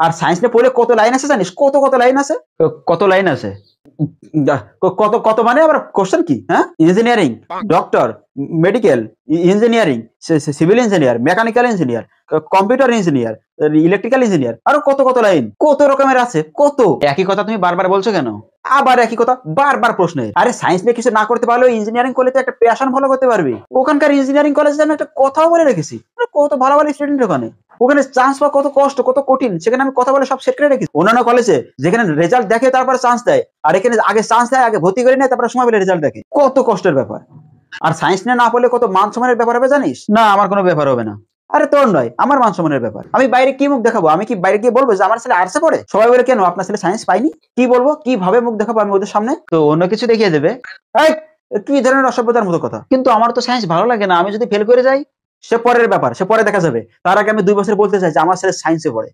আর science নিয়ে পড়লে কত লাইন আছে জানিস? কত কত লাইন আছে? কত লাইন আছে? কত কত মানে আবার কোশ্চেন কি? হ্যাঁ, engineering, doctor, medical engineering, civil engineer, mechanical engineer, computer engineer, electrical engineer, আরো কত কত লাইন, কত রকমের আছে, কত। একই কথা তুমি বারবার বলছো কেন? আবার একই কথা, বারবার প্রশ্নে। আরে সায়েন্স নিয়ে কিছু না করতে পারলেও ইঞ্জিনিয়ারিং করলে তো একটা প্যাশন ফলো করতে পারবি। ওখানকার ইঞ্জিনিয়ারিং কলেজে আমি একটা কথাও বলে রেখেছি, কত ভালো ভালো স্টুডেন্ট ওখানে। ওখানে চান্স পাওয়া কত কষ্ট, কত কঠিন, সেখানে আমি কথা বলে সব সেট করে রেখেছি। অন্যান্য কলেজে যেখানে রেজাল্ট দেখে তারপরে চান্স দেয়, আর এখানে আগে চান্স দেয়, আগে ভর্তি করে নেয়, তারপরে সময় পেলে রেজাল্ট দেখে। কত কষ্টের ব্যাপার। আর সায়েন্স নিয়ে না পড়লে কত মান সম্মানের ব্যাপার হবে জানিস? না, আমার কোনো ব্যাপার হবে না। আরে তোর নয়, আমার মান সম্মানের ব্যাপার। আমি বাইরে কি মুখ দেখাবো? আমি কি বাইরে গিয়ে বলবো যে আমার ছেলে আর্টসে পড়ে? সবাই বলে কেন আপনার ছেলে সায়েন্স পাইনি? কি বলবো, কিভাবে মুখ দেখাবো আমি ওদের সামনে? তো অন্য কিছু দেখিয়ে দেবে। এই, কি ধরনের অসভ্যতার মতো কথা! কিন্তু আমার তো সায়েন্স ভালো লাগে না, আমি যদি ফেল করে যাই? সে পরের ব্যাপার, সে পরে দেখা যাবে। তার আগে আমি 2 বছর বলতে চাই যে আমার ছেলে সায়েন্সে পড়ে।